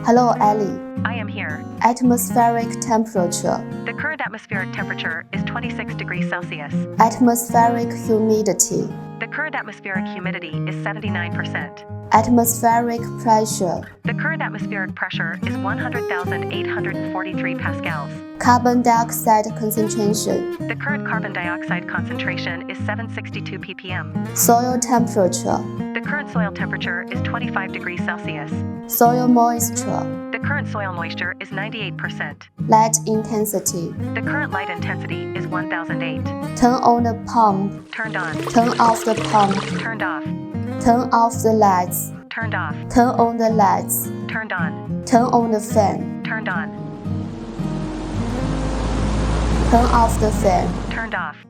Hello, Ellie. I am here. Atmospheric temperature. The current atmospheric temperature is 26 degrees Celsius. Atmospheric humidity. The current atmospheric humidity is 79%. Atmospheric pressure. The current atmospheric pressure is 100,843 pascals. Carbon dioxide concentration. The current carbon dioxide concentration is 762 ppm. Soil temperature. The current soil temperature is 25 degrees Celsius. Soil moisture. The current soil moisture is 98%. Light intensity. The current light intensity is 1008. Turn on the pump. Turned on. Turn off the pump. Turned off. Turn off the lights. Turned off. Turn on the lights. Turned on. Turn on the fan. Turned on. Turn off the fan. Turned off.